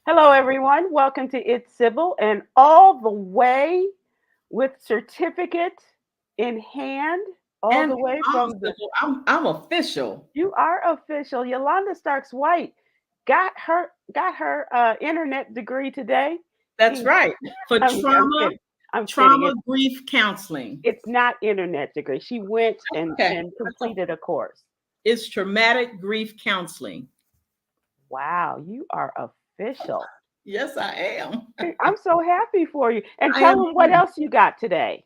Hello, everyone. Welcome to It's Sybil, and all the way with certificate in hand, all And the way I'm from the. civil. I'm official. You are official. Yolanda Starks White got her internet degree today. That's In, right. For I'm trauma, kidding. I'm kidding. trauma grief counseling. It's not internet degree. She went and Okay. and completed a course. It's traumatic grief counseling. Wow, you are official. Yes, I am. I'm so happy for you. And I tell am them what too. else you got today.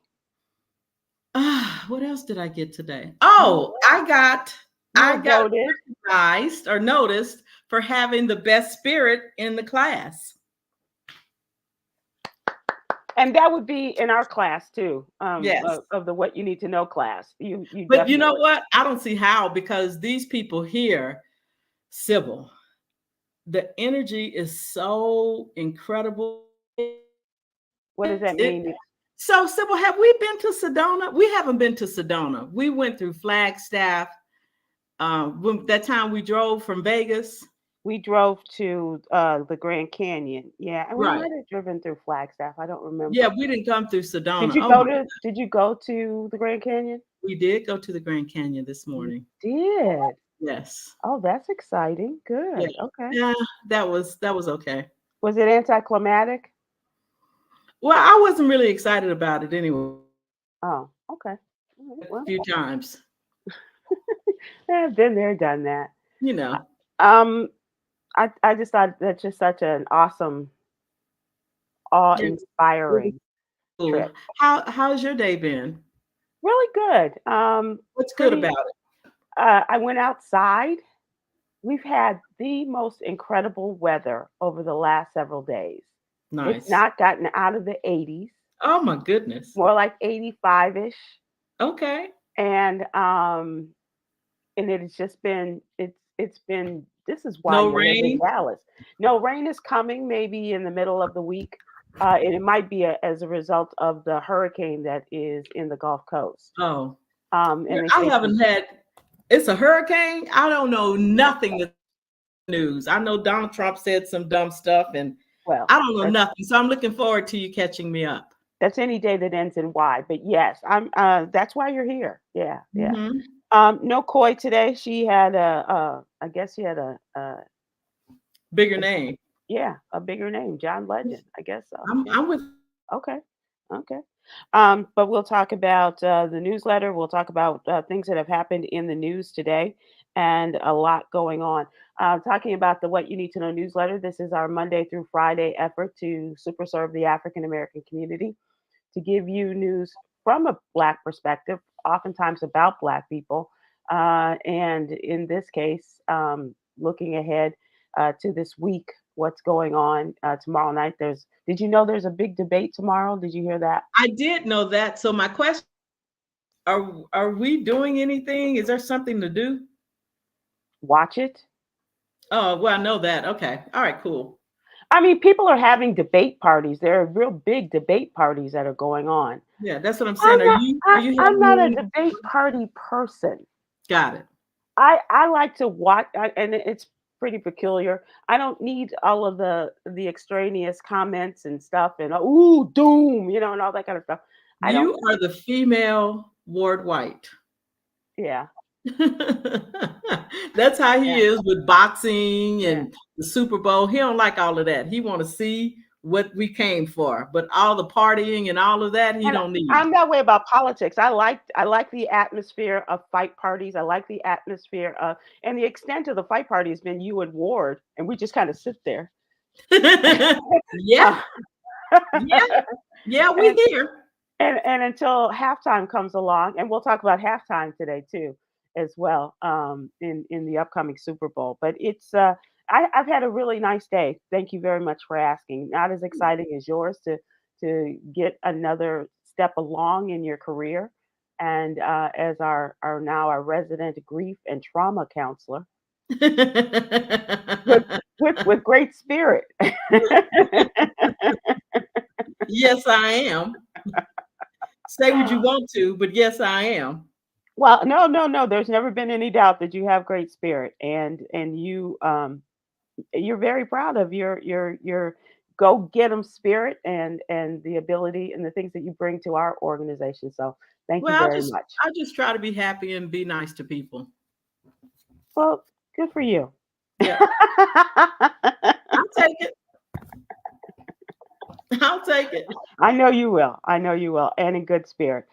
What else did I get today? You Oh, you I were got voted. recognized or noticed for having the best spirit in the class. And that would be in our class too, Yes. of the what you need to know class. You But you know definitely. what? I don't see how because these people here, civil, the energy is so incredible. What does that It, mean? so, Sybil, have we been to Sedona? We haven't been to Sedona. We went through Flagstaff. That time we drove from Vegas. We drove to the Grand Canyon, yeah, and we Right. might have driven through Flagstaff. I don't Yeah, remember. we didn't come through Did Sedona. you Oh go my, to Did you go to the Grand Canyon? we did go to the Grand Canyon this You morning. did. Yes. Oh, that's exciting. Yeah. Good. Okay. Yeah, that was okay. Was it anticlimactic? Well, I wasn't really excited about it anyway. Oh, okay. All right, A well, few times, I've been there, done that. you know. Um, I just thought that's just such an awesome, It was awe-inspiring trip. cool. How's your day been? Really good. What's good Pretty. about it? I went outside. We've had the most incredible weather over the last several days. It's Nice. not gotten out of the 80s, Oh my goodness. more like 85-ish, Okay. and it has just been it's been. This is why No you live in rain? Dallas. No, rain is coming, maybe in the middle of the week, and it might be as a result of the hurricane that is in the Gulf Coast. Oh, And they I say haven't had. It's a hurricane. I don't know nothing that's news. I know Donald Trump said some dumb stuff, and well, I don't know that's nothing. So I'm looking forward to you catching me up. that's any day that ends in Y. But yes, I'm. That's why you're here. Yeah, yeah. Hmm. No Coy today. She had I guess she had Bigger a name. yeah, a bigger name, John Legend. I guess so. I'm, Yeah. I'm with. Okay. Okay. But we'll talk about the newsletter. We'll talk about things that have happened in the news today, and a lot going on. Talking about the What You Need to Know newsletter. This is our Monday through Friday effort to super serve the African American community, to give you news from a Black perspective, oftentimes about Black people. And in this case, looking ahead to this week, what's going on tomorrow night. Did you know there's a big debate tomorrow? Did you hear that? I did know that. So my question: Are we doing anything? Is there something to do? Watch it. Oh, well, I know that. Okay. All right. Cool. I mean, people are having debate parties. There are real big debate parties that are going on. Yeah, that's what I'm saying. Are you I'm having not a one? debate party person. Got it. I like to watch, and it's pretty peculiar. I don't need all of the extraneous comments and stuff, and ooh doom, and all that kind of stuff. I don't. You are the female Ward White. Yeah, That's how he yeah, is with boxing yeah. and the Super Bowl. He don't like all of that. He want to see what we came for, but all the partying and all of that he And don't need. I'm that way about politics. I like the atmosphere of fight parties. I like the atmosphere of, and the extent of the fight party has been you and Ward, and we just kind of sit there. Yeah, Uh, yeah, yeah. We and here. and until halftime comes along, and we'll talk about halftime today too, as well, in the upcoming Super Bowl. But I've had a really nice day. Thank you very much for asking. Not as exciting as yours to get another step along in your career, and as our resident grief and trauma counselor with with great spirit. Yes, I am. Say what you want to, but yes, I am. Well, no, no, no. There's never been any doubt that you have great spirit, and you you're very proud of your go get 'em spirit and the ability and the things that you bring to our organization. So thank you Well, very much. I just try to be happy and be nice to people. Well, good for you. Yeah, I'll take it. I'll take it. I know you will. I know you will, and in good spirit.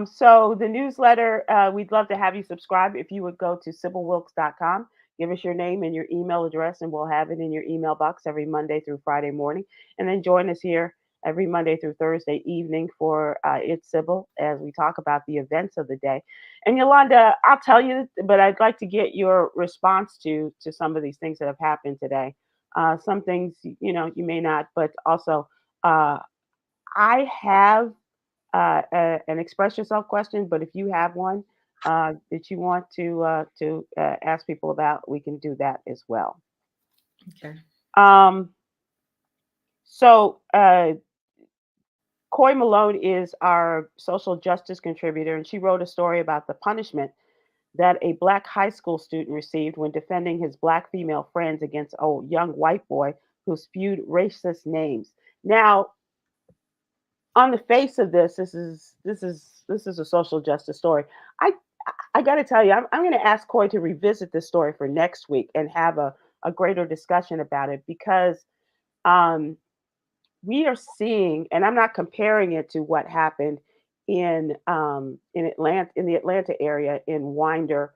So the newsletter, we'd love to have you subscribe. If you would go to sybilwilkes.com, give us your name and your email address, and we'll have it in your email box every Monday through Friday morning. And then join us here every Monday through Thursday evening for It's Sybil as we talk about the events of the day. And Yolanda, I'll tell you, but I'd like to get your response to some of these things that have happened today. Some things, you may not, but also uh, I have an express yourself question, but if you have one that you want to ask people about, we can do that as well. Okay. Um, so Coy Malone is our social justice contributor, and she wrote a story about the punishment that a black high school student received when defending his black female friends against a young white boy who spewed racist names. Now, on the face of this, this is a social justice story. I I got to tell you, I'm going to ask Coy to revisit this story for next week and have a greater discussion about it because um, we are seeing, and I'm not comparing it to what happened in the Atlanta area in Winder,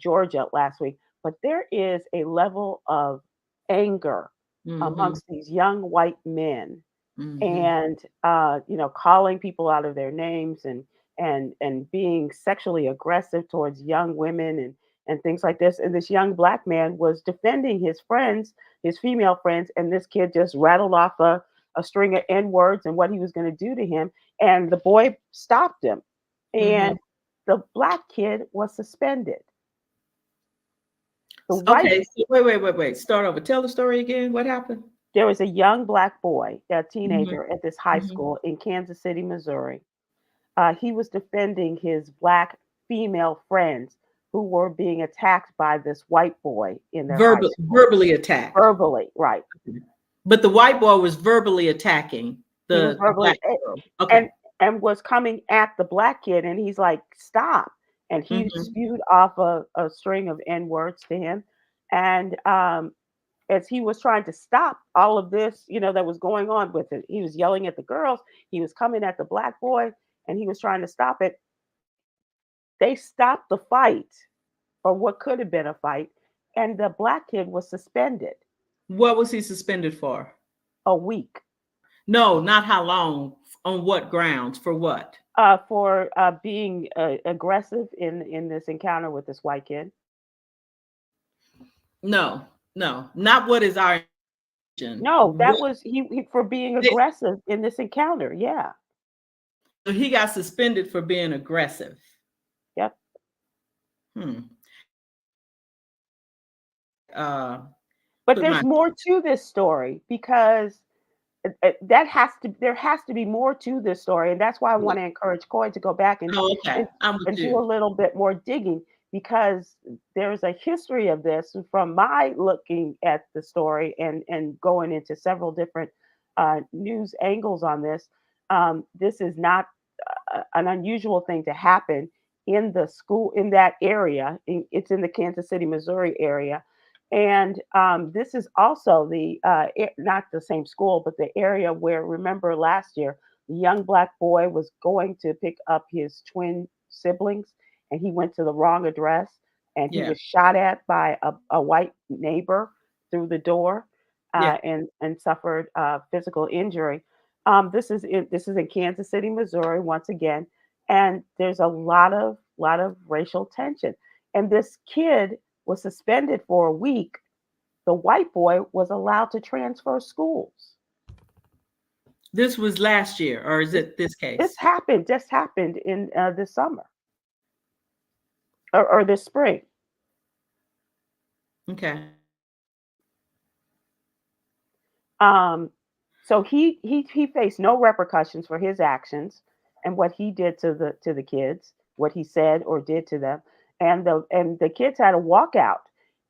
Georgia last week, but there is a level of anger Mm-hmm. amongst these young white men Mm-hmm. and calling people out of their names and being sexually aggressive towards young women and things like this. And this young black man was defending his friends, his female friends, and this kid just rattled off a string of n words and what he was going to do to him, and the boy stopped him, Mm-hmm. and the black kid was suspended. The white Okay. So wait. Start over. Tell the story again. What happened? There was a young black boy, a Mm-hmm. teenager at this high Mm-hmm. school in Kansas City, Missouri. He was defending his black female friends who were being attacked by this white boy in their high school. Verbally attacked. Verbally, right. But the white boy was verbally attacking He was the black verbally girl. Okay. and and was coming at the black kid, and he's like, "Stop!" And he Mm-hmm. spewed off a string of n words to him, and as he was trying to stop all of this, that was going on with it, he was yelling at the girls, he was coming at the black boy, and he was trying to stop it. They stopped the fight, or what could have been a fight, and the black kid was suspended What was he suspended for? a week No, not how long. On what grounds? For what? for being aggressive in this encounter with this white kid. No, no, not what is our intention. No, that What was he for being aggressive in this encounter. Yeah. he got suspended for being aggressive. Yep. Hmm. Uh, But put there's my. more to this story because there has to be more to this story, and that's why I want to encourage Coy to go back and Oh, okay. and, I'm with and do you. a little bit more digging because there's a history of this from my looking at the story and going into several different news angles on this. This is not an unusual thing to happen in the school in that area. It's in the Kansas City, Missouri area. And this is also not the same school, but the area where, remember last year, the young black boy was going to pick up his twin siblings and he went to the wrong address and he Yeah, was shot at by a white neighbor through the door yeah. and suffered physical injury. This is in Kansas City, Missouri, once again, and there's a lot of racial tension. And this kid was suspended for a week. The white boy was allowed to transfer schools. This was last year, or is This, it this this case? happened just happened in this summer or this spring. Okay. Um, so he faced no repercussions for his actions and what he did to the kids, what he said or did to them, and the kids had a walkout,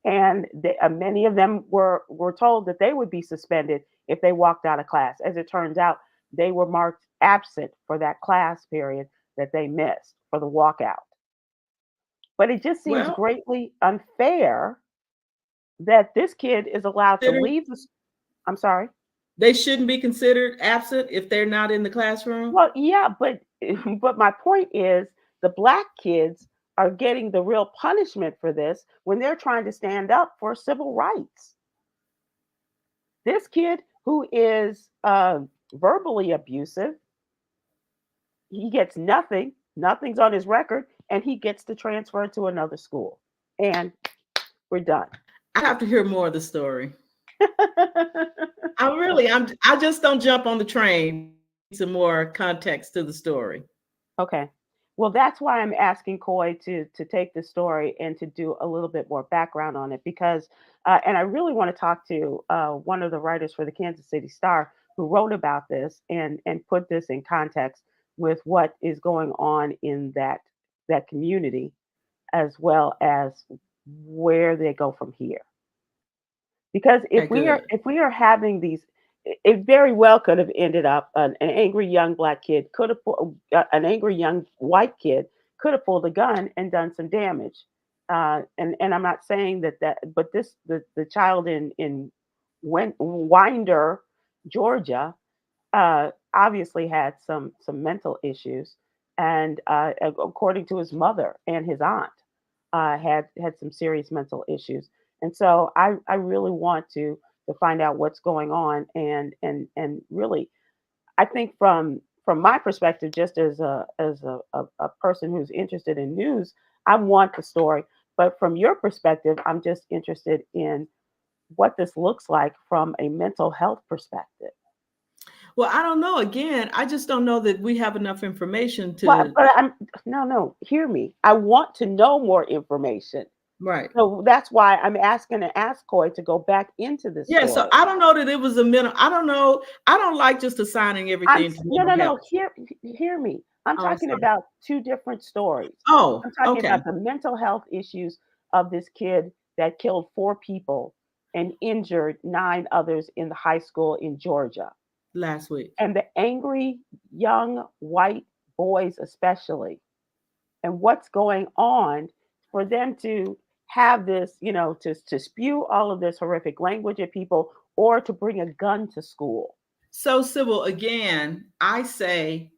and many of them were told that they would be suspended if they walked out of class. As it turns out, they were marked absent for that class period that they missed for the walkout. But it just seems Well, greatly unfair that this kid is allowed to leave the. I'm sorry. they shouldn't be considered absent if they're not in the classroom. Well, yeah, but but my point is the black kids are getting the real punishment for this when they're trying to stand up for civil rights. This kid who is verbally abusive, he gets nothing. Nothing's on his record, and he gets to transfer to another school. And we're done. I have to hear more of the story. I just don't jump on the train. Some more context to the story. Okay. Well, that's why I'm asking Coy to take the story and to do a little bit more background on it because, and I really want to talk to one of the writers for the Kansas City Star who wrote about this and put this in context with what is going on in that community, as well as where they go from here. Because Okay, good. if we are having these, it very well could have ended up an angry young black kid could have an angry young white kid could have pulled a gun and done some damage. And I'm not saying that, but the child in Winder, Georgia, obviously had some mental issues, and according to his mother and his aunt, had some serious mental issues. And so I really want to find out what's going on, and really I think from my perspective, just as a person who's interested in news, I want the story. But from your perspective, I'm just interested in what this looks like from a mental health perspective. Well, I don't know. Again, I just don't know that we have enough information Well, to. but I'm no, hear me. I want to know more information. Right. So that's why I'm asking to ask Coy to go back into this Yeah. So story. I don't know that it was a mental. I don't know. I don't like just assigning everything to No, mental no, health. no. Hear me. I'm Oh, I'm talking sorry. about two different stories. Oh, I'm talking okay. about the mental health issues of this kid that killed 4 people and injured 9 others in the high school in Georgia. Last week. And the angry young white boys, especially, and what's going on for them to have this, to spew all of this horrific language at people or to bring a gun to school. So, Sybil, again, I say.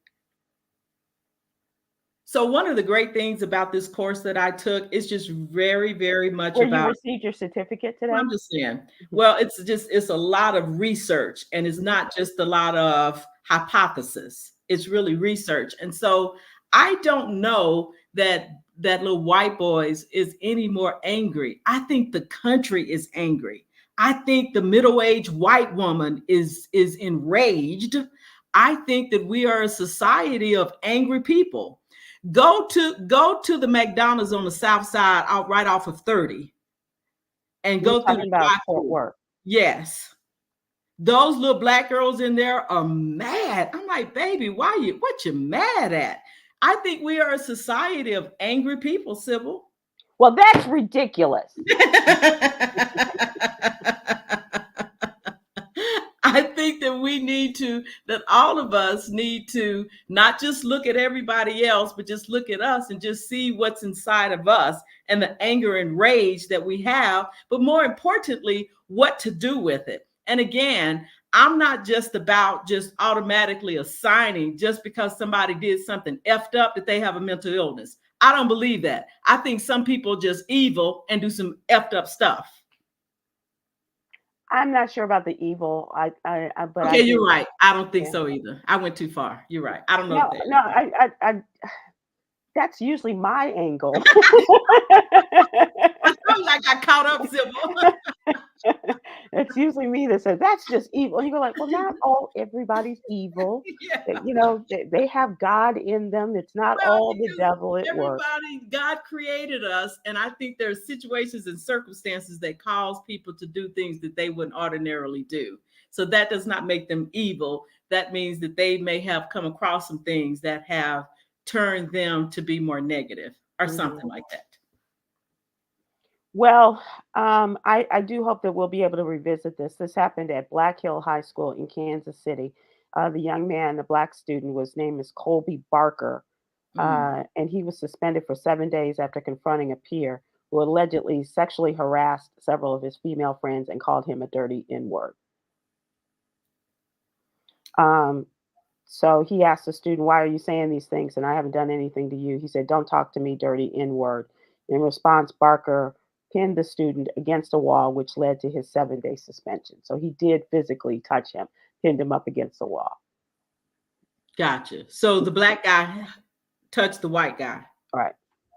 So one of the great things about this course that I took is just very, very much Where you about. received your certificate Well, today? I'm just saying. Mhm. Well, it's a lot of research, and it's Mhm. not just a lot of hypothesis. It's really research. And so I don't know that little white boys is any more angry. I think the country is angry. I think the middle-aged white woman is enraged. I think that we are a society of angry people. Go to the McDonald's on the south side out right off of 30 and You're go through the talking about Fort drive-through. Worth. Yes. Those little black girls in there are mad. I'm like, baby, what you mad at? I think we are a society of angry people, Sybil. Well, that's ridiculous. I think that all of us need to not just look at everybody else, but just look at us and just see what's inside of us and the anger and rage that we have, but more importantly, what to do with it. And again, I'm not just about just automatically assigning just because somebody did something effed up that they have a mental illness. I don't believe that. I think some people just evil and do some effed up stuff. I'm not sure about the evil. But I Okay, you're do. right. I don't think Yeah. so either. I went too far. You're right. I don't know if No, they're no. evil. That's usually my angle. I got caught up, Sybil. It's usually me that says that's just evil. And you go like, well, not all everybody's evil. Yeah. They have God in them. It's not Well, all the because devil at work. God created us, and I think there are situations and circumstances that cause people to do things that they wouldn't ordinarily do. So that does not make them evil. That means that they may have come across some things that have turned them to be more negative or Mhm. something like that. Well, I do hope that we'll be able to revisit this. This happened at Black Hill High School in Kansas City. The young man, the black student, was name is Colby Barker, Mm, and he was suspended for 7 days after confronting a peer who allegedly sexually harassed several of his female friends and called him a dirty N word. Um, So he asked the student, "Why are you saying these things? And I haven't done anything to you." He said, "Don't talk to me, dirty N word." In response, Barker pinned the student against a wall, which led to his 7-day suspension. So he did physically touch him, pinned him up against the wall. gotcha. So the black guy touched the white guy. All right.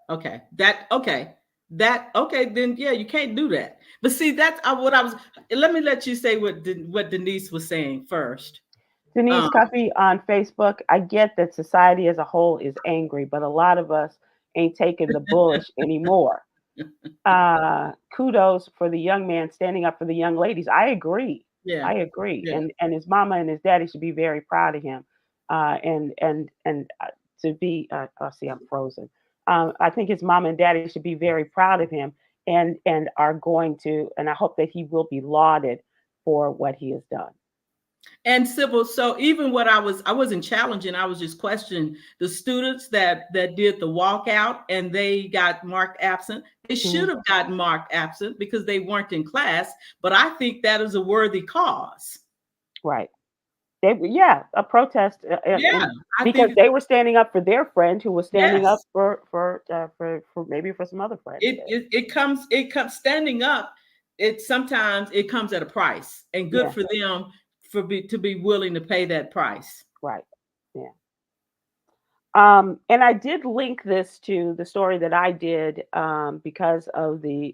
Okay. Then yeah, you can't do that. But see, that's what I was. Let me let you say what Denise was saying first. Denise Um, Cuffey on Facebook, I get that society as a whole is angry, but a lot of us ain't taking the bullish anymore. Kudos for the young man standing up for the young ladies. I agree. yeah, I agree. yeah. And his mama and his daddy should be very proud of him. And to be oh, see, I'm frozen. I think his mama and daddy should be very proud of him and are going to, and I hope that he will be lauded for what he has done. And Sybil, so even I wasn't challenging, I was just questioning the students that did the walkout and they got marked absent. They should Mhm. have gotten marked absent because they weren't in class. But I think that is a worthy cause. Right. Yeah, a protest, Yeah, and I because think they were standing up for their friend who was standing up yes. for maybe for some other friends. It comes standing up. It sometimes it comes at a price, and good Yeah, for them to be willing to pay that price. right. Yeah. And I did link this to the story that I did because of the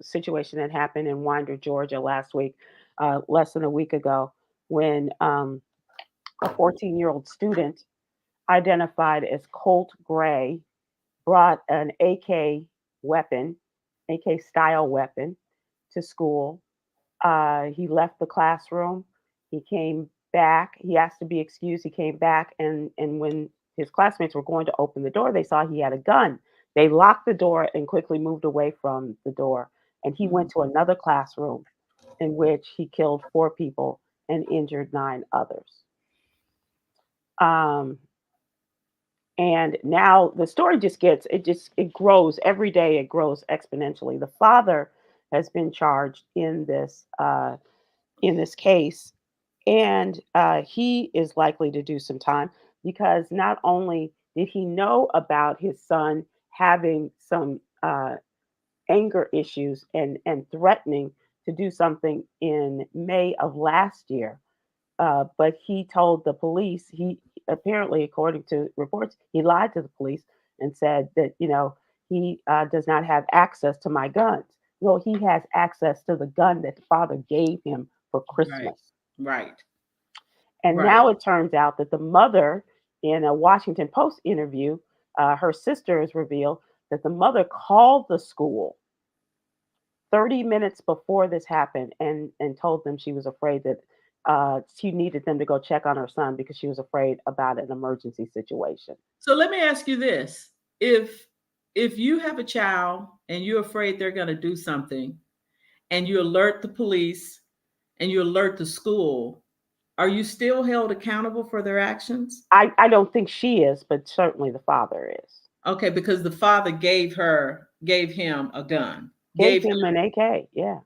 situation that happened in Winder, Georgia last week, less than a week ago, when a 14-year-old student identified as Colt Gray brought an weapon, AK style weapon, to school. He left the classroom. He came back. He asked to be excused. He came back, and when his classmates were going to open the door, they saw he had a gun. They locked the door and quickly moved away from the door. And he went Mhm. to another classroom in which he killed 4 people and injured 9 others. Um, and now the story it grows every day. It grows exponentially. The father has been charged in this case, and he is likely to do some time because not only did he know about his son having some anger issues and threatening to do something in May of last year, but he told the police, he apparently, according to reports, he lied to the police and said that, he does not have access to my guns. No, he has access to the gun that the father gave him for Right, Christmas. right, And right. now it turns out that the mother, in a Washington Post interview, her sister has revealed that the mother called the school 30 minutes before this happened and told them she was afraid that she needed them to go check on her son because she was afraid about an emergency situation. So let me ask you this: if if you have a child and you're afraid they're going to do something, and you alert the police and you alert the school, are you still held accountable for their actions? I don't think she is, but certainly the father is. Okay, because the father gave him a gun, Gave gave him him an AK, yeah,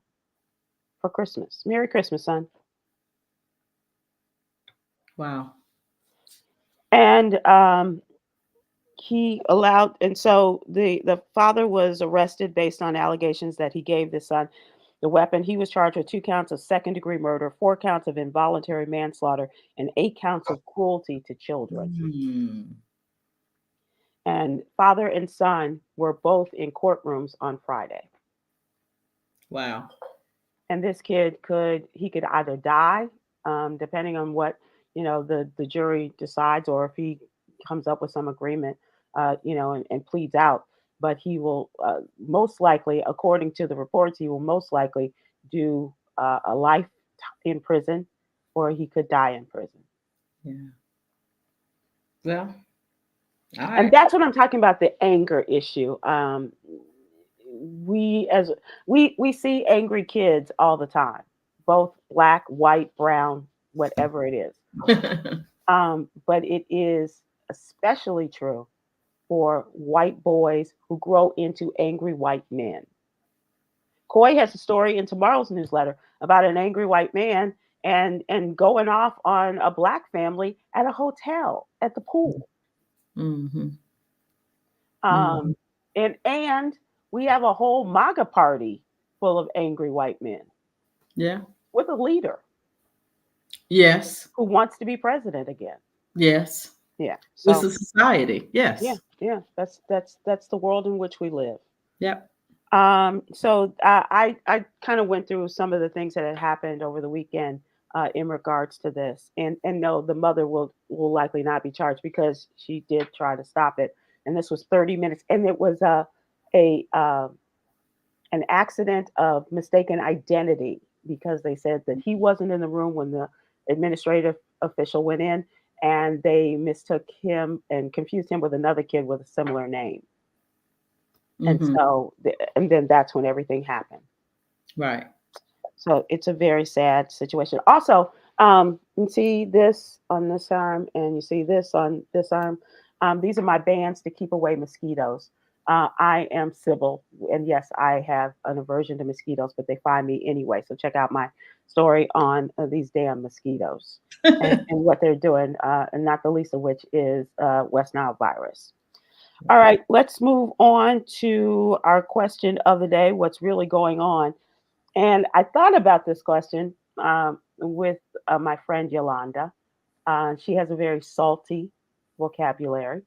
for Christmas. Merry Christmas, son. wow. And he allowed, and so the father was arrested based on allegations that he gave the son the weapon. He was charged with 2 counts of second-degree murder, 4 counts of involuntary manslaughter, and 8 counts of cruelty to children. Hmm. And father and son were both in courtrooms on Friday. Wow. And this kid could either die, depending on what the jury decides, or if he comes up with some agreement, and pleads out. But he will most likely, according to the reports, he will most likely do a life in prison, or he could die in prison. Yeah. Well, all And right. that's what I'm talking about, the anger issue. we as we see angry kids all the time, both black, white, brown, whatever it is. But it is especially true for white boys who grow into angry white men. Coy has a story in tomorrow's newsletter about an angry white man and going off on a black family at a hotel at the pool. Mm-hmm. Mm-hmm. Um, and we have a whole MAGA party full of angry white men Yeah. with a leader Yes. who wants to be president again. Yes. Yeah. It's So a society. yeah, Yes. yeah, that's the world in which we live. Yep. So I kind of went through some of the things that had happened over the weekend in regards to this, and no, the mother will likely not be charged because she did try to stop it, and this was 30 minutes, and it was a an accident of mistaken identity because they said that he wasn't in the room when the administrative official went in, and they mistook him and confused him with another kid with a similar name. And Mm-hmm. so, and then that's when everything happened. Right. So it's a very sad situation. Also, you see this on this arm, and you see this on this arm. These are my bands to keep away mosquitoes. I am Sybil, and yes, I have an aversion to mosquitoes, but they find me anyway. So check out my story on these damn mosquitoes and what they're doing, and not the least of which is West Nile virus. All right, let's move on to our question of the day. What's really going on? And I thought about this question with my friend Yolanda. She has a very salty vocabulary,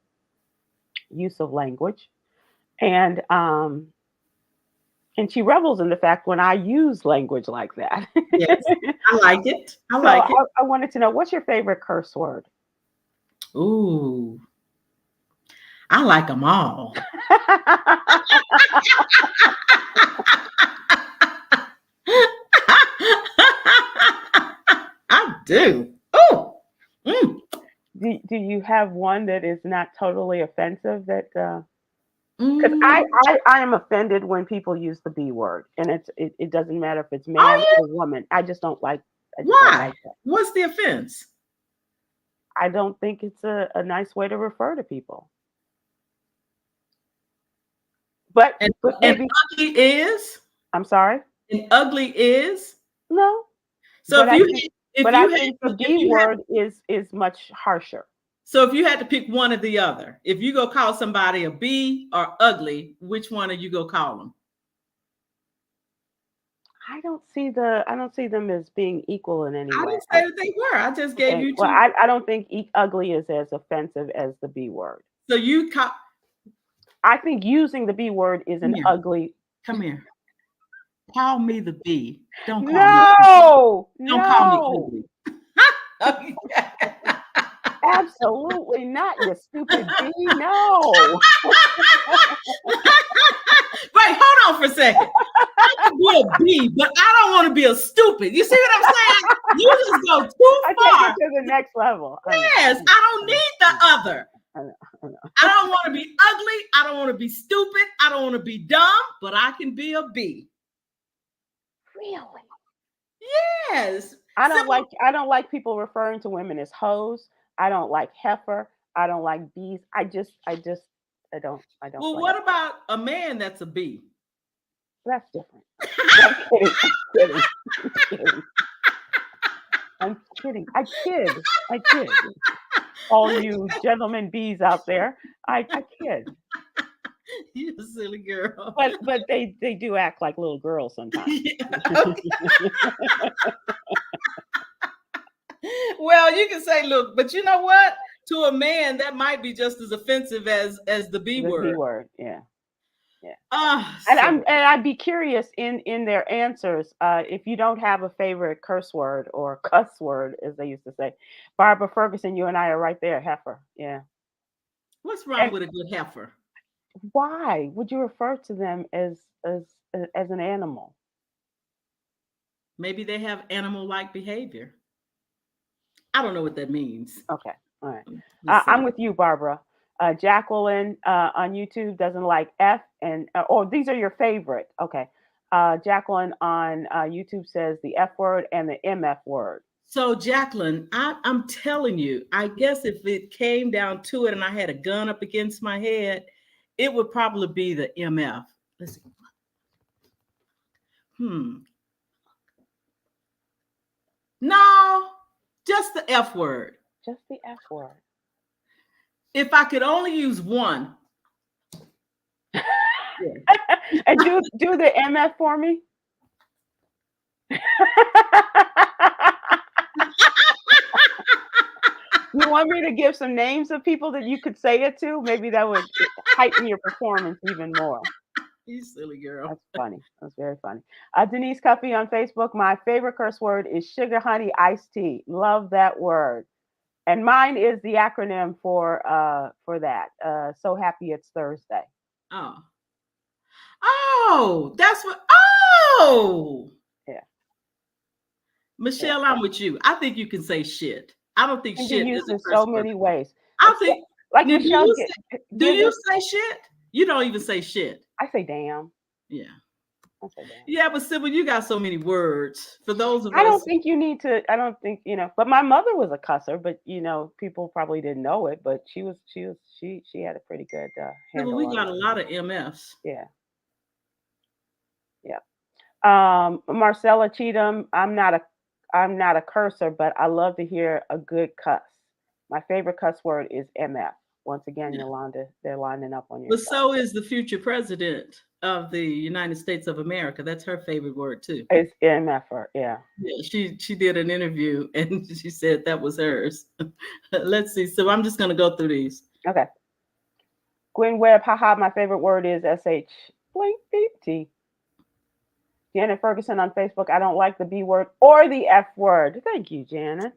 use of language, and um, and she revels in the fact when I use language like that. Yes. I like it. I So like it. I wanted to know, what's your favorite curse word? Ooh. I like them all. I do. Oh. Mm. Do you have one that is not totally offensive that because Mm. I am offended when people use the B word, and it doesn't matter if it's Oh man yeah. or woman. I just don't Why? like that. What's the offense? I don't think it's a nice way to refer to people. But And but and maybe ugly is I'm sorry. and ugly is. No, So but if I you think if but I you had think the if B you had word is much harsher. so if you had to pick one or the other, if you go call somebody a B or ugly, which one are you go call them? I don't see them as being equal in any I way. didn't say that they were. I just gave Okay, you well, two. I don't think ugly is as offensive as the B word. So you call I think using the B word is come an here. ugly. Come here. Call me the B. Don't call me ugly. No, Don't call me no, ugly. Okay. absolutely not, you stupid B. No. Wait, hold on for a second. I can be a B, but I don't want to be a stupid. You see what I'm saying? You just go too I take it far. to the next level. I know. Yes, I don't need the other. I know. I know. I don't want to be ugly. I don't want to be stupid. I don't want to be dumb, but I can be a B. Really? Yes. Simple. I don't like people referring to women as hoes. I don't like heifer. I don't like bees. I don't Well, like it. what about a man that's a B? That's different. I'm kidding. I'm kidding. I'm kidding. I'm kidding. I kid. All you gentlemen bees out there. I kid. You silly girl. But they do act like little girls sometimes. Yeah, okay. Well, you can say, look, but you know what? To a man, that might be just as offensive as the B The B word. word. Yeah. Yeah. Ah, And Sybil. I'd be curious in their answers if you don't have a favorite curse word or cuss word, as they used to say. Barbara Ferguson, you and I are right there, heifer. Yeah. What's wrong And with a good heifer? why would you refer to them as an animal? Maybe they have animal-like behavior. I don't know what that means. Okay, all right. Just I'm saying. with you, Barbara. Jacqueline on YouTube doesn't like F and oh, these are your favorite. Okay. Jacqueline on YouTube says the F word and the MF word. So, Jacqueline, I'm telling you, I guess if it came down to it and I had a gun up against my head, it would probably be the MF. Let's see. No, just the F word. Just the F word. If I could only use one. And do the MF for me. You want me to give some names of people that you could say it to? Maybe that would heighten your performance even more. You silly girl. That's funny. That's very funny. Denise Cuffey on Facebook. My favorite curse word is sugar honey iced tea. Love that word. And mine is the acronym for that. So happy it's Thursday. Oh, that's what. Oh, yeah. Michelle, yeah. I'm with you. I think you can say shit. I don't think shit is in so many ways. I think like Michelle. Do you say shit? You don't even say shit. I say damn. Yeah. I say damn. Yeah, but Sybil, you got so many words. For those of us, I don't think you need to. I don't think But my mother was a cusser, but people probably didn't know it. But she had a pretty good handle. We got a lot of MFs. Yeah. Yeah. Marcella Cheatham. I'm not a cursor, but I love to hear a good cuss. My favorite cuss word is MF. Once again, Yolanda, they're lining up on you. But so is the future president of the United States of America. That's her favorite word too. It's MF, yeah. Yeah, she did an interview and she said that was hers. Let's see. So I'm just gonna go through these. Okay. Gwen Webb, haha, my favorite word is SH. Blink beep T. Janet Ferguson on Facebook. I don't like the B word or the F word. Thank you, Janet.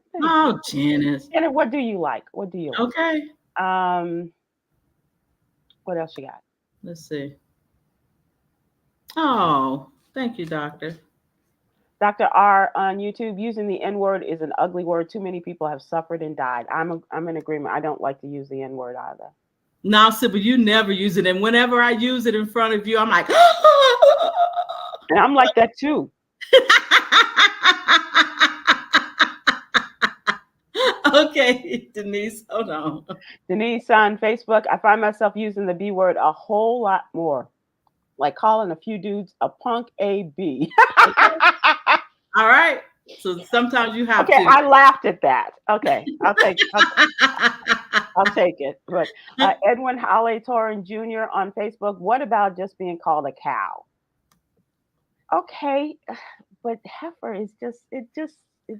Janet. Janet, what do you like? What do you like? Okay. What else you got? Let's see. Oh, thank you, Doctor. Dr. R on YouTube, using the N word is an ugly word. Too many people have suffered and died. I'm in agreement. I don't like to use the N word either. No, Sybil, you never use it. And whenever I use it in front of you, I'm like, and I'm like that too. Okay, Denise, hold on. Denise on Facebook, I find myself using the B word a whole lot more. Like calling a few dudes a punk AB. All right. So sometimes you have to. I laughed at that. Okay. I'll take it. But Edwin Hale Torrin Jr. on Facebook, what about just being called a cow? Okay. But heifer is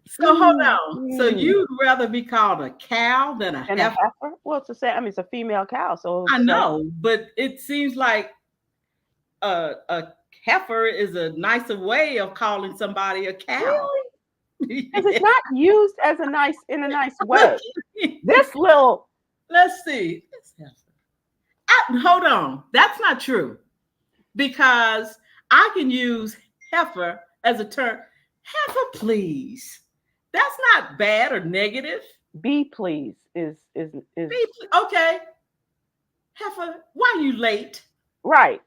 so hold on. So you'd rather be called a cow than a heifer? Well, it's the same. I mean, it's a female cow. So I know, but it seems like a heifer is a nicer way of calling somebody a cow. Really? Because it's not used as in a nice way. This little. Let's see. Hold on. That's not true. Because I can use heifer as a term. Heifer, please. That's not bad or negative. Be please is okay. Heifer, why are you late? Right.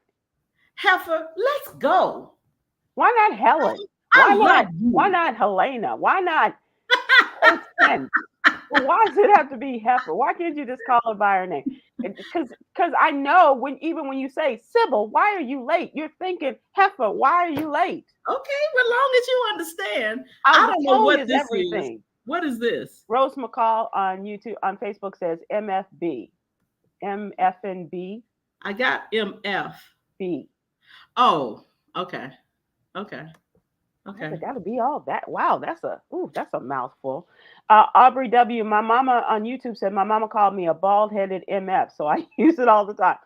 Heifer, let's go. Why not Helen? Why not Helena? Why not? Why does it have to be heifer? Why can't you just call her by her name? Because I know even when you say Sybil, why are you late? You're thinking heifer. Why are you late? Okay, well, as long as you understand. I don't know what this is. What is this? Rose McCall on YouTube, on Facebook says MFB. MFNB. I got MF. B. Oh, okay. Okay. That'll be all that. Wow, that's a mouthful. Aubrey W. My mama on YouTube said my mama called me a bald-headed MF, so I use it all the time.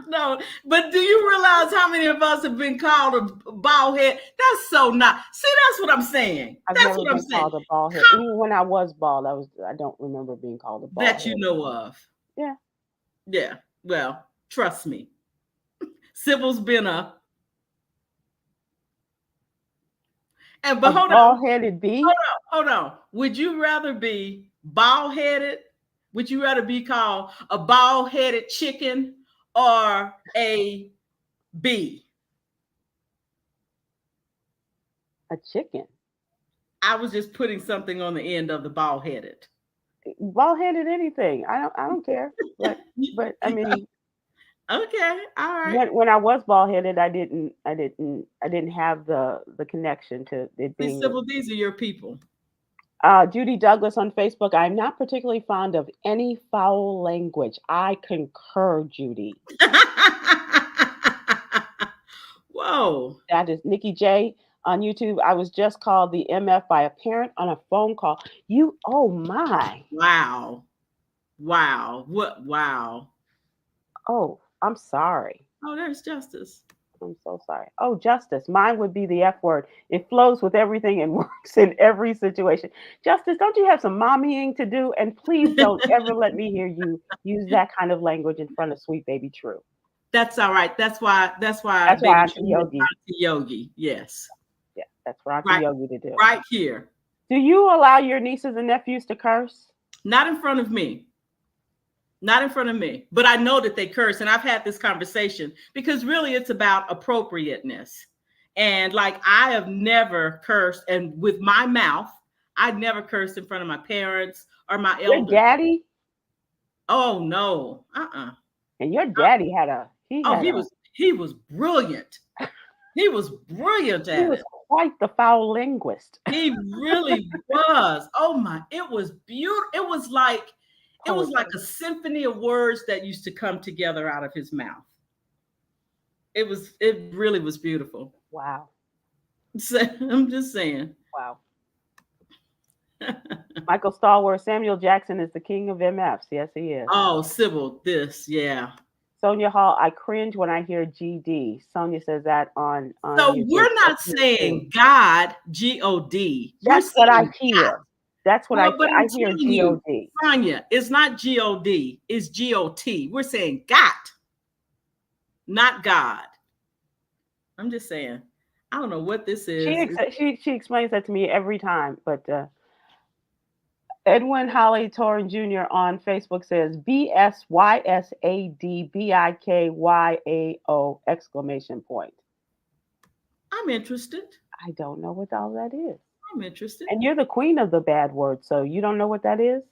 No, but do you realize how many of us have been called a bald head? That's so not. See, that's what I'm saying. That's what I'm saying. Called a bald head. Even when I was bald, I don't remember being called a bald that you know of. Yeah. Yeah. Well, trust me. Sybil's been a. But hold on. Bald-headed B. Hold on. Would you rather be bald-headed, Would you rather be called a bald-headed chicken or a bee? A chicken. I was just putting something on the end of the bald-headed. Bald-headed anything. I don't care. But I mean, Okay, all right. when I was bald-headed, I didn't have the connection to it See, being. Sybil, these are your people. Judy Douglas on Facebook. I'm not particularly fond of any foul language. I concur, Judy. Whoa. That is Nikki J on YouTube. I was just called the MF by a parent on a phone call. Oh my. Wow. Wow. What? Wow. Oh, I'm sorry. Oh, there's Justice. I'm so sorry. Oh, justice. Mine would be the F word. It flows with everything and works in every situation. Justice, don't you have some mommying to do? And please don't ever let me hear you use that kind of language in front of sweet baby True. That's all right. That's why That's why baby Auntie True is Yogi. Auntie Yogi. Yes. Yeah, that's for Auntie Right. Yogi to do. Right here. Do you allow your nieces and nephews to curse? Not in front of me. Not in front of me. But I know that they curse. And I've had this conversation because really it's about appropriateness. And like I have never cursed. And with my mouth, I never cursed in front of my parents or my Your elders. daddy? Oh no. And your daddy had a he was brilliant. He was brilliant at he was it. quite the foul linguist. He really was. Oh my, it was beautiful. It was like a symphony of words that used to come together out of his mouth. It really was beautiful. Wow. So, I'm just saying. Wow. Michael Stallworth, Samuel Jackson is the king of MFs. Yes, he is. Oh, Sybil, yeah. Sonia Hall, I cringe when I hear GD. Sonia says that on So YouTube. we're not saying God, G-O-D. That's what I hear. God. That's what But I hear G-O-D. Sonia, it's not G-O-D, it's G-O-T. We're saying God, not God. I'm just saying. I don't know what this is. She explains that to me every time, but Edwin Holly Torrin Jr. on Facebook says BSYSADBIKYAO exclamation point. I'm interested. I don't know what all that is. I'm interested. And you're the queen of the bad words, so you don't know what that is?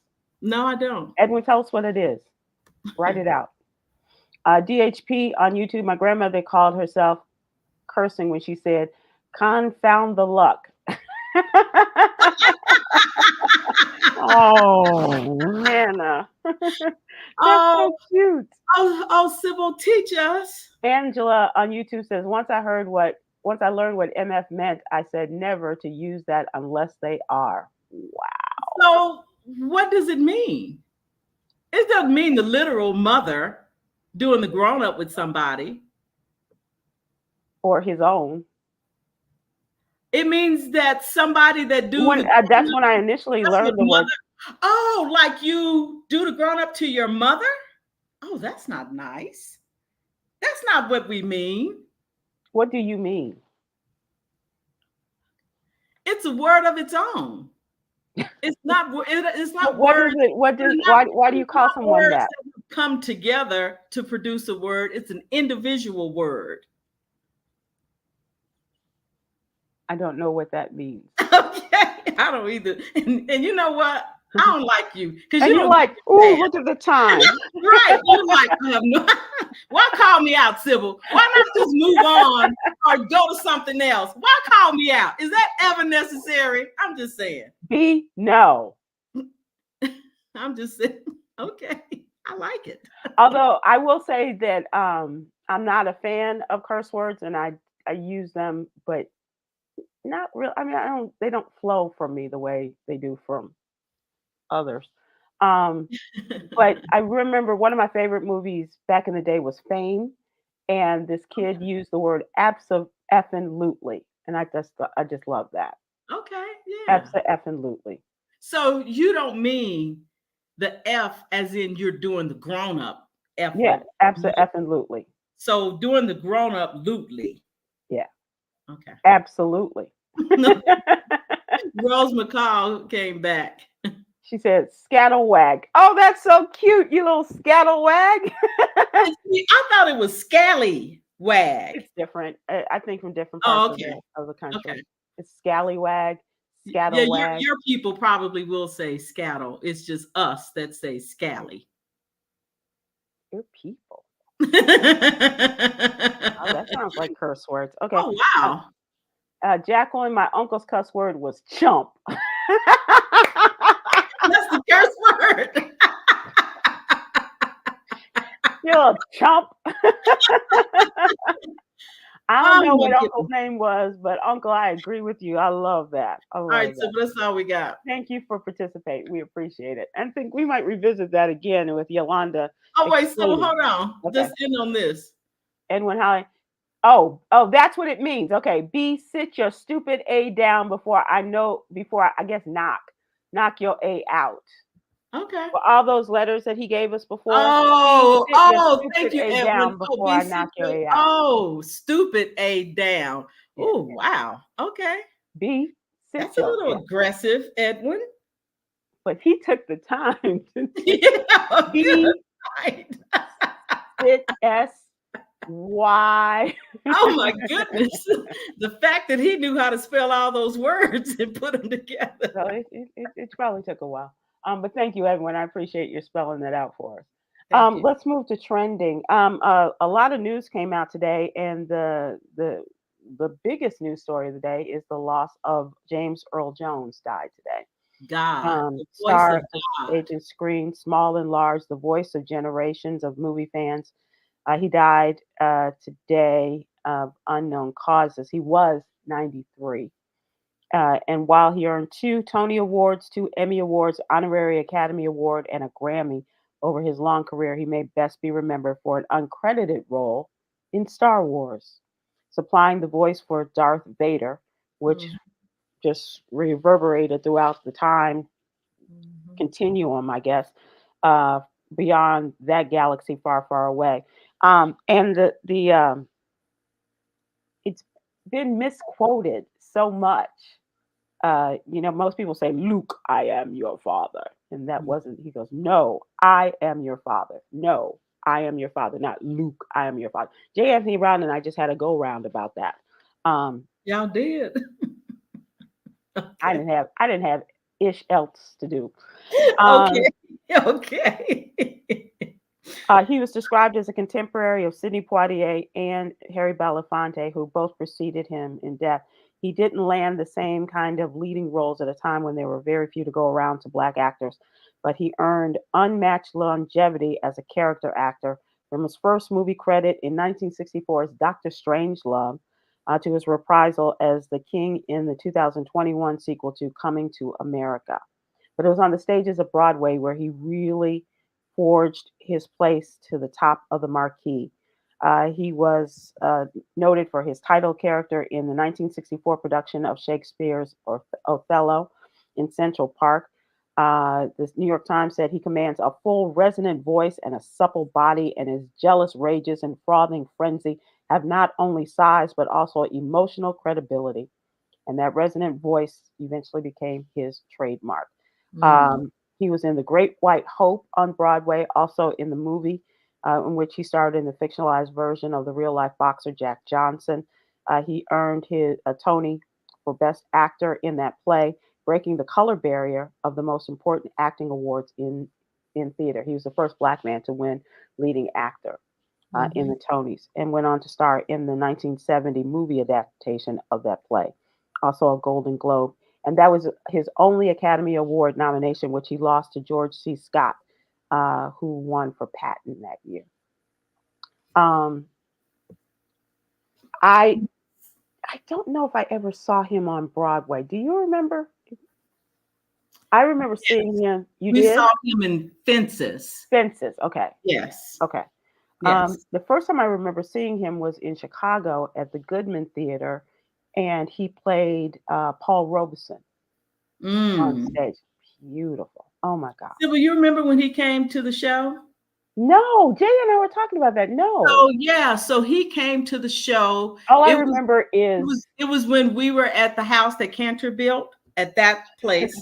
No, I don't. Edwin, tell us what it is. Write it out. DHP on YouTube, my grandmother called herself cursing when she said, "Confound the luck." Oh, Nana. That's so cute. Oh, Sybil, teach us. Angela on YouTube says, once I learned what MF meant, I said never to use that unless they are. Wow. So what does it mean? It doesn't mean the literal mother doing the grown-up with somebody. Or his own. It means that somebody that that's when I initially learned the word. Oh, like you do the grown-up to your mother? Oh, that's not nice. That's not what we mean. What do you mean? It's a word of its own. It's not. It's not. What is it? Why do you call someone that? Come together to produce a word. It's an individual word. I don't know what that means. Okay, I don't either. And you know what? I don't like you because you're like, oh, look at the time. Right? You're like, why call me out, Sybil? Why not just move on or go to something else? Why call me out? Is that ever necessary? I'm just saying. B, no. I'm just saying. Okay, I like it. Although I will say that I'm not a fan of curse words, and I use them, but not real. I mean, they don't flow from me the way they do from others. But I remember one of my favorite movies back in the day was Fame, and this kid used the word abso-effing-lutely, and I just love that. Okay, yeah. Abso-effing-lutely. So you don't mean the F as in you're doing the grown-up F. Yeah, abso-effing-lutely. So doing the grown-up lutely. Yeah. Okay. Absolutely. Rose McCall came back. She said, "Scattlewag." Oh, that's so cute, you little scattlewag. And see, I thought it was scallywag. It's different. I think from different parts Oh, of okay. the country. Okay. It's scallywag, Yeah, scattlewag. your people probably will say scattle. It's just us that say scally. Your people. Oh, that Oh, sounds like curse words. Okay. Uh, wow. Jacqueline, my uncle's cuss word was chump. That's the curse word. You little chump. I don't Oh know my what uncle's goodness. name was, but uncle, I agree with you. I love that. I All right, love so that. that's all we got. Thank you for participating. We appreciate it. And think we might revisit that again with Yolanda Oh, wait, so explaining. hold on. Okay. Let's end on this. Edwin Holly. Oh, that's what it means. Okay. B, sit your stupid A down before I guess knock your A out. Okay. For all those letters that he gave us before, B, Oh, sit your oh, thank stupid you, A Edwin. down Oh, before be I knock your secret. A out. Oh, stupid A down. Yeah. Oh, wow. Okay. B, sit That's a your, little yeah. aggressive, Edwin. But he took the time to Yeah, good. B, Right. sit, S, Y. Oh my goodness. The fact that he knew how to spell all those words and put them together. So it probably took a while. But thank you, everyone. I appreciate you spelling that out for us. Thank you. Let's move to trending. A lot of news came out today, and the biggest news story of the day is the loss of James Earl Jones died today. God, the voice Star of of God. stage and screen, small and large, the voice of generations of movie fans. He died today of unknown causes. He was 93. And while he earned 2 Tony Awards, 2 Emmy Awards, honorary Academy Award, and a Grammy over his long career, he may best be remembered for an uncredited role in Star Wars, supplying the voice for Darth Vader, which Mhm, just reverberated throughout the time mhm. continuum, I guess, uh, beyond that galaxy far, far away. And it's been misquoted so much. Most people say, "Luke, I am your father," and that Mm. wasn't. He goes, "No, I am your father. No, I am your father, not Luke. I am your father." J. Anthony Brown and I just had a go round about that. Um, Y'all did. Okay. I didn't have ish else to do. Um, Okay. Okay. he was described as a contemporary of Sidney Poitier and Harry Belafonte, who both preceded him in death. He didn't land the same kind of leading roles at a time when there were very few to go around to Black actors, but he earned unmatched longevity as a character actor from his first movie credit in 1964 as Dr. Strangelove to his reprisal as the King in the 2021 sequel to Coming to America. But it was on the stages of Broadway where he really forged his place to the top of the marquee. He was noted for his title character in the 1964 production of Shakespeare's Othello in Central Park. The New York Times said he commands a full resonant voice and a supple body, and his jealous rages and frothing frenzy have not only size but also emotional credibility. And that resonant voice eventually became his trademark. Mm. Um, he was in The Great White Hope on Broadway, also in the movie, in which he starred in the fictionalized version of the real life boxer Jack Johnson. He earned his a Tony for Best Actor in that play, breaking the color barrier of the most important acting awards in theater. He was the first Black man to win leading actor in Mhm. the Tonys, and went on to star in the 1970 movie adaptation of that play, also a Golden Globe. And that was his only Academy Award nomination, which he lost to George C. Scott, who won for Patton that year. Um, I I don't know if I ever saw him on Broadway. Do you remember? I remember seeing him. You We did? saw him in Fences. Fences. Okay. Yes. Okay. Yes. The first time I remember seeing him was in Chicago at the Goodman Theater, and he played Paul Robeson on Mm. stage. Beautiful. Oh my God. Sybil, you remember when he came to the show? No, Jay and I were talking about that. No. Oh yeah, so he came to the show. All I It was remember it was is it was when we were at the house that Cantor built at that place.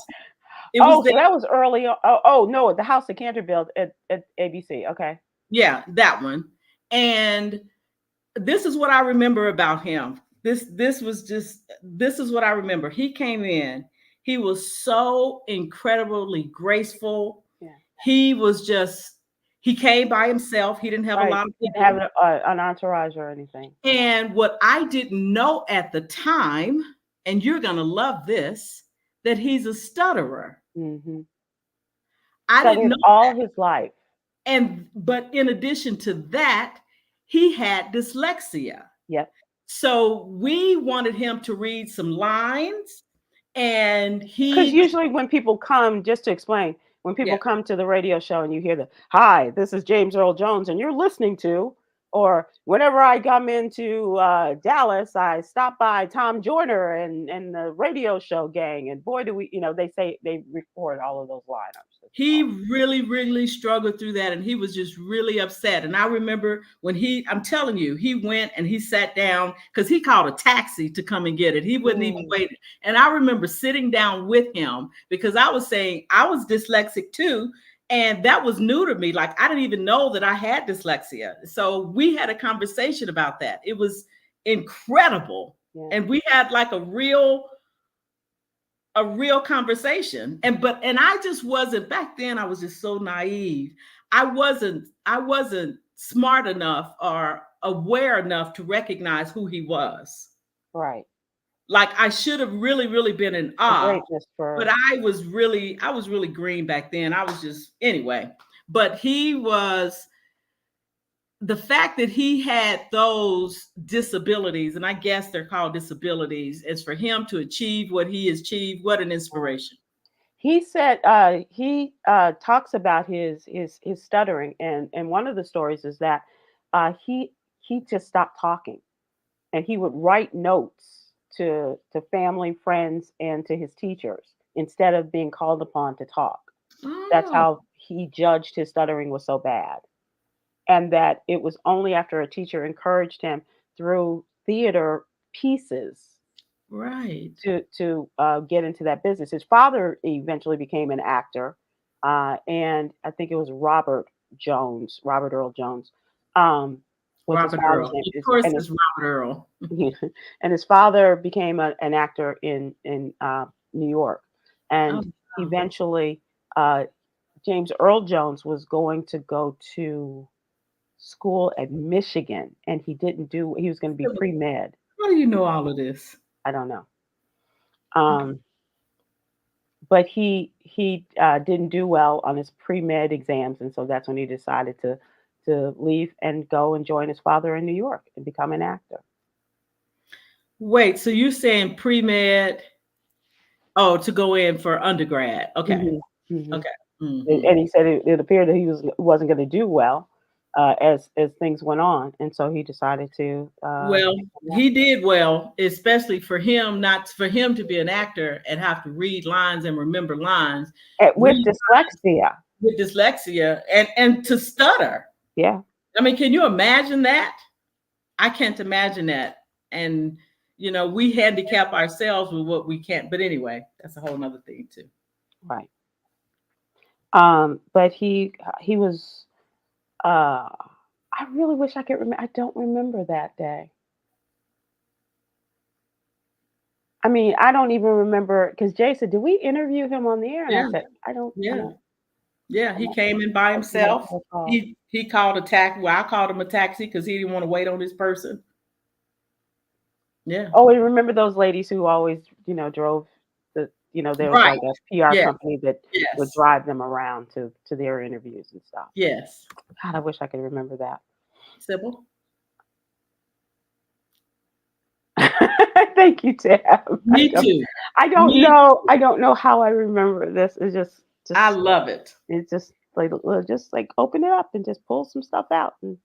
It was Oh, there. so that was early. Oh, no, the house that Canterville at ABC. Okay. Yeah, that one. And this is what I remember about him. This is what I remember. He came in. He was so incredibly graceful. Yeah. He was just he came by himself. He didn't have a Right. lot of Didn't have people. an entourage or anything. And what I didn't know at the time, and you're going to love this, that he's a stutterer. Hmm. I didn't Studied know all that. his life. And but in addition to that, he had dyslexia. Yep. So we wanted him to read some lines, and Because he usually when people come, just to explain, when people yeah, come to the radio show and you hear the "Hi, this is James Earl Jones," and you're listening to, or whenever I come into Dallas, I stop by Tom Joyner and the radio show gang, and boy, do we, they say they record all of those lineups. That's he all. really, really struggled through that, and he was just really upset. And I remember when I'm telling you, he went and he sat down because he called a taxi to come and get it. He wouldn't even Mm, wait. And I remember sitting down with him because I was saying I was dyslexic too. And that was new to me. Like I didn't even know that I had dyslexia. So we had a conversation about that. It was incredible. yeah. And we had like a real conversation. And I just wasn't back then. I was just so naive. I wasn't smart enough or aware enough to recognize who he was. Right. Like I should have really, really been in The awe. greatness But for. I was really green back then. I was just anyway. But he was the fact that he had those disabilities, and I guess they're called disabilities, is for him to achieve what he achieved. What an inspiration. He said he talks about his stuttering, and one of the stories is that he just stopped talking, and he would write notes to family, friends, and to his teachers instead of being called upon to talk. That's Oh, how he judged his stuttering was so bad, and that it was only after a teacher encouraged him through theater pieces right. to get into that business. His father eventually became an actor, and I think it was Robert Earl Jones, um, was his Robert father's Earl. name. Of course, And it's Robert Earl. and his father became an actor in New York, Oh, and wow. eventually uh, James Earl Jones was going to go to school at Michigan, and he didn't do. He was going to be pre med. How do you know all of this? I don't know. Okay. Um, but he didn't do well on his pre-med exams, and so that's when he decided to leave and go and join his father in New York and become an actor. Wait, so you're saying pre-med? Oh, to go in for undergrad. Okay. Hmm. Hmm. Okay. Hmm. And he said it appeared that he wasn't going to do well as things went on, and so he decided to Well, become an he did well, especially for him, not for him to be an actor and have to read lines and remember lines, actor. With read dyslexia. with dyslexia and to stutter. Yeah, I mean, can you imagine that? I can't imagine that. And we handicap ourselves with what we can't. But anyway, that's a whole nother thing too. right. But he was. I really wish I could remember. I don't remember that day. I mean, I don't even remember because Jay said, "Did we interview him on the air?" And I Yeah, said, "I don't, I yeah, don't, yeah. I He don't, came in by I do not himself. recall." He called a taxi. Well, I called him a taxi because he didn't want to wait on this person. Yeah. Oh, and remember those ladies who always, drove there was Right. like a PR Yes. company that would Yes. drive them around to their interviews and stuff. Yes. God, I wish I could remember that. Sybil. Thank you, Tab. Me too. Me. I don't know how I remember this. It's I just, love it. it's just like open it up and just pull some stuff out and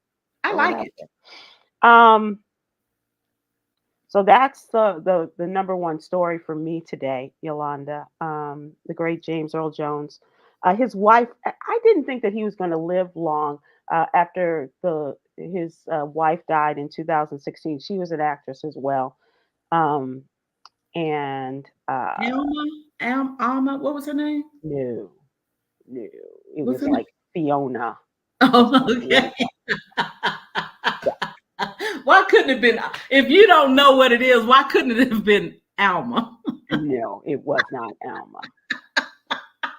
I throw it like out it. there. So that's the number one story for me today, Yolanda. The great James Earl Jones. His wife. I didn't think that he was going to live long after the his wife died in 2016. She was an actress as well, um, and Elma. Alma, what was her name? No, no. It What's was her name? like Fiona or Oh, something okay. like that. Yeah. Why couldn't it have been? If you don't know what it is, why couldn't it have been Alma? No, it was not Alma.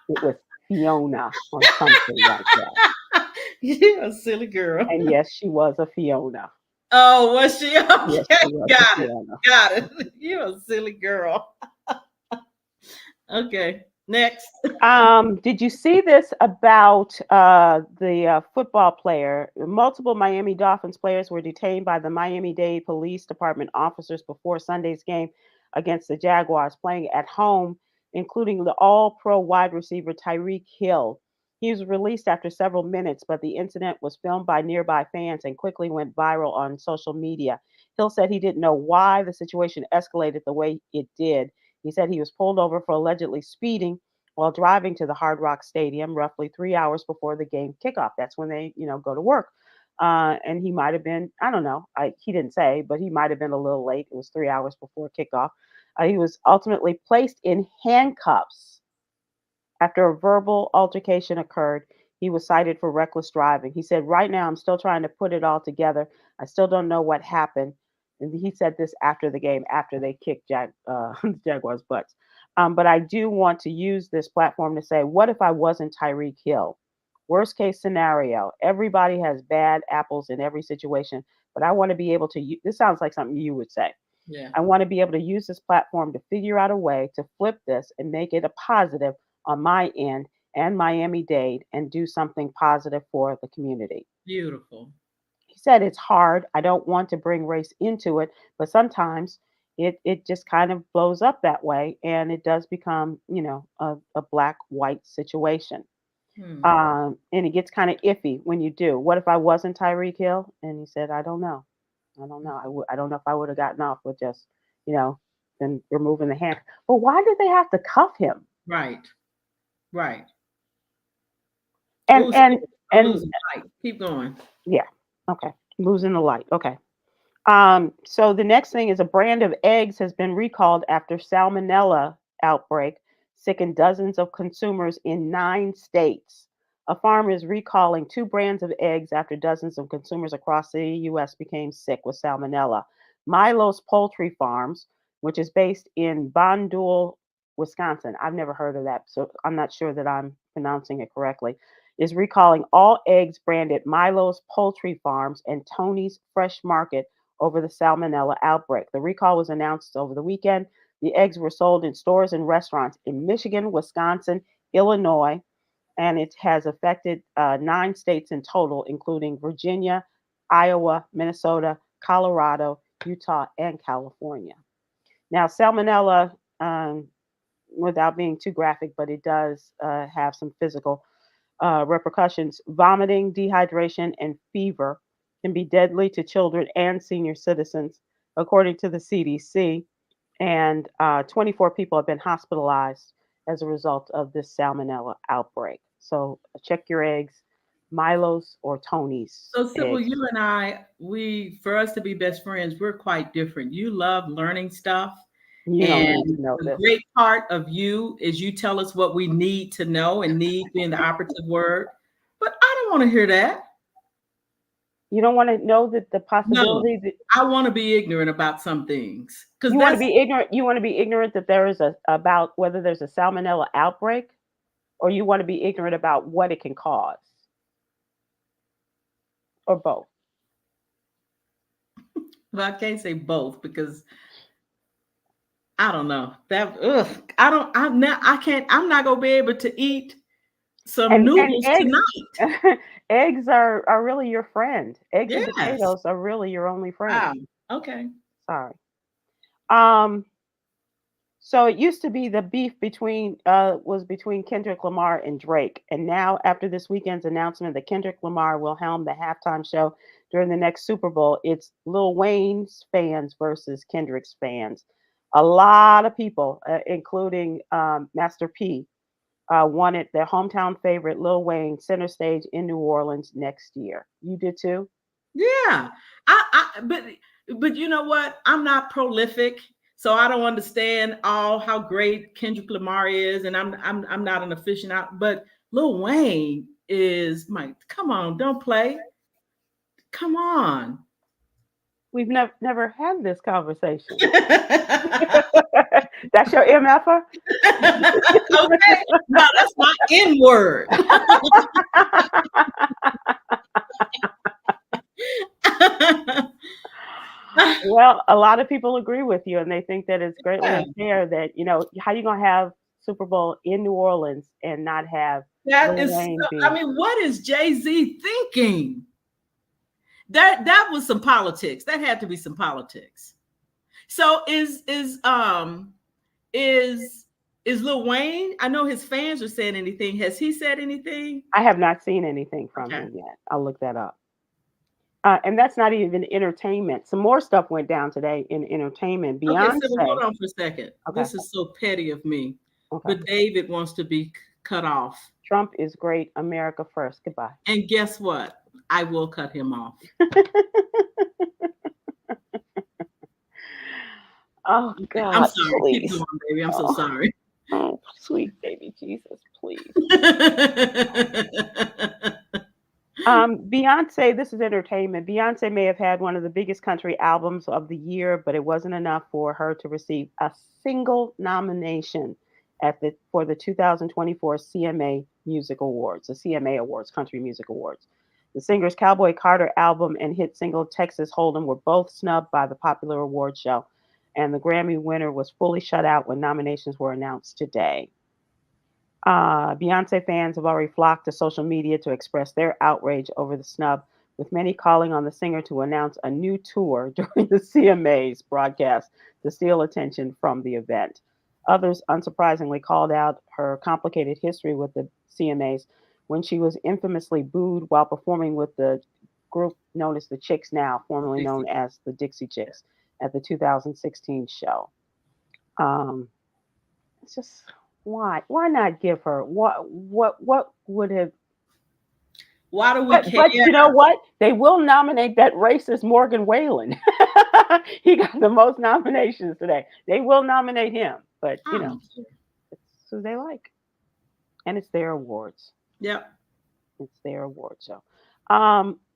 It was Fiona or something like that. You're a silly girl. And yes, she was a Fiona. Oh, was she? Yes, Okay, she was a got it. Fiona. Got it. You're a silly girl. Okay, next. Did you see this about the football player? Multiple Miami Dolphins players were detained by the Miami-Dade Police Department officers before Sunday's game against the Jaguars, playing at home, including the all-pro wide receiver Tyreek Hill. He was released after several minutes, but the incident was filmed by nearby fans and quickly went viral on social media. Hill said he didn't know why the situation escalated the way it did. He said he was pulled over for allegedly speeding while driving to the Hard Rock Stadium roughly 3 hours before the game kickoff. That's when they, go to work. And he might have been, I don't know, he didn't say, but he might have been a little late. It was 3 hours before kickoff. He was ultimately placed in handcuffs after a verbal altercation occurred. He was cited for reckless driving. He said, "Right now, I'm still trying to put it all together. I still don't know what happened." And he said this after the game, after they kicked Jaguars' butts. But I do want to use this platform to say, what if I wasn't Tyreek Hill? Worst case scenario, everybody has bad apples in every situation, but I want to be able to. This sounds like something you would say. Yeah, I want to be able to use this platform to figure out a way to flip this and make it a positive on my end and Miami Dade and do something positive for the community. beautiful. He said it's hard. I don't want to bring race into it, but sometimes it just kind of blows up that way and it does become, a black white situation. Hmm. And it gets kind of iffy when you do. What if I wasn't Tyreek Hill? And he said, I don't know. I don't know. I don't know if I would have gotten off with just, you know, then removing the hand. But why did they have to cuff him? Right, right. And Oh, and I'm and losing light. Keep going. yeah, okay. Losing the light. Okay. So the next thing is a brand of eggs has been recalled after Salmonella outbreak sickened dozens of consumers in 9 states. A farm is recalling 2 brands of eggs after dozens of consumers across the U.S. became sick with Salmonella. Milo's Poultry Farms, which is based in Bondul, Wisconsin. I've never heard of that, so I'm not sure that I'm pronouncing it correctly. Is recalling all eggs branded Milo's Poultry Farms and Tony's Fresh Market over the Salmonella outbreak. The recall was announced over the weekend. The eggs were sold in stores and restaurants in Michigan, Wisconsin, Illinois, and it has affected 9 states in total, including Virginia, Iowa, Minnesota, Colorado, Utah, and California. Now, Salmonella, without being too graphic, but it does have some physical repercussions. Vomiting, dehydration, and fever can be deadly to children and senior citizens, according to the CDC. And 24 people have been hospitalized as a result of this salmonella outbreak. So check your eggs, Milo's or Tony's So, Sybil, eggs. you and I, for us to be best friends, we're quite different. You love learning stuff. You don't need And to know a this. great part of you is you tell us what we need to know, and need being the operative word. But I don't want to hear that. You don't want to know that the No, possibility that I want to be ignorant about some things because you want to that's be ignorant. You want to be ignorant that there is a about whether there's a salmonella outbreak, or you want to be ignorant about what it can cause, or both. well, I can't say both because I don't know that. Ugh, I don't. I'm not. I can't. I'm not gonna be able to eat some And noodles eggs tonight. eggs are really your friend. Eggs and Yes. potatoes are really your only friend. Wow. Okay. Sorry. Um, so it used to be the beef between was between Kendrick Lamar and Drake. And now after this weekend's announcement that Kendrick Lamar will helm the halftime show during the next Super Bowl, it's Lil Wayne's fans versus Kendrick's fans. A lot of people, including Master P, wanted their hometown favorite Lil Wayne center stage in New Orleans next year. You did too? Yeah. But you know what? I'm not prolific. So I don't understand all how great Kendrick Lamar is, and I'm not an aficionado, but Lil Wayne is my. Come on, don't play. Come on. We've never had this conversation. Okay, That's your MFer? no, that's my N word. Well, a lot of people agree with you, and they think that it's greatly unfair that, how you gonna have Super Bowl in New Orleans and not have That Lil is, Wayne I be. mean, what is Jay-Z thinking? That was some politics. That had to be some politics. So is Lil Wayne? I know his fans are saying anything. Has he said anything? I have not seen anything from Okay. him yet. I'll look that up. And that's not even entertainment. Some more stuff went down today in entertainment. Okay, so hold Beyonce. on for a second. Okay. This is so petty of me. Okay. But David wants to be cut off. Trump is great. America first. Goodbye. And guess what? I will cut him off. Oh Okay, I'm God, sorry. Keep please. going, baby. I'm so Oh, sorry. oh, sweet baby Jesus, please. Beyonce, this is entertainment. Beyonce may have had one of the biggest country albums of the year, but it wasn't enough for her to receive a single nomination for the 2024 CMA Music Awards, the CMA Awards, Country Music Awards. The singer's Cowboy Carter album and hit single Texas Hold'em were both snubbed by the popular award show, and the Grammy winner was fully shut out when nominations were announced today. Beyonce fans have already flocked to social media to express their outrage over the snub, with many calling on the singer to announce a new tour during the CMA's broadcast to steal attention from the event. Others, unsurprisingly, called out her complicated history with the CMAs when she was infamously booed while performing with the group known as the Chicks Now, formerly known as the Dixie Chicks, at the 2016 show. Um, it's just why not give her what would have. Why do we But care? you know what, they will nominate that racist Morgan Whalen. He got the most nominations today. They will nominate him, but I don't care. it's who they like, and it's their awards. Yep. It's their award show.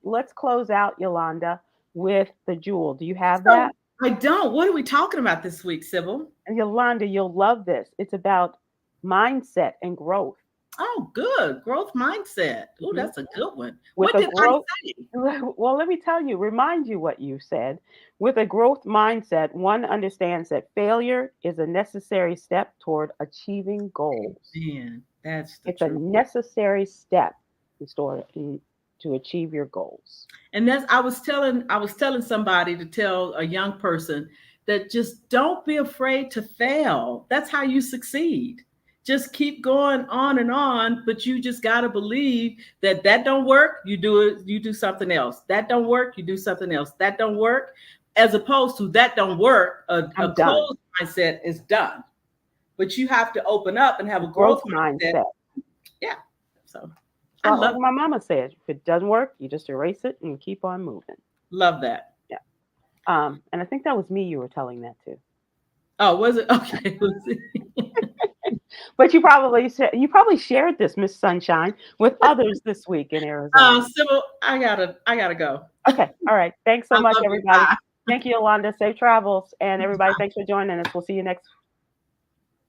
Let's close out, Yolanda, with the jewel. Do you have So that? I don't. What are we talking about this week, Sybil? And Yolanda, you'll love this. It's about mindset and growth. Oh, good. Growth mindset. Oh, Mhm. that's a good one. With What a did I growth, say? well, let me tell you, remind you what you said. With a growth mindset, one understands that failure is a necessary step toward achieving goals. Man, that's the It's a truth. necessary step to achieve your goals. And that's I was telling somebody to tell a young person that just don't be afraid to fail. That's how you succeed. Just keep going on and on, but you just got to believe that that don't work, you do it, you do something else. That don't work, you do something else. That don't work, as opposed to that don't work, a I'm done. closed mindset is done. But you have to open up and have a growth Growth mindset. mindset. Yeah. So I Like love my mama said, if it doesn't work, you just erase it and keep on moving. love that. Yeah. And I think that was me you were telling that to. Oh, was it? Okay. Was it? But you probably shared this, Miss Sunshine, with others this week in Arizona. Sybil, I gotta go. Okay. All right. Thanks so I much, love you. everybody. Bye. Thank you, Yolanda. Safe travels. And everybody, thanks for joining us. We'll see you next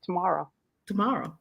tomorrow. Tomorrow.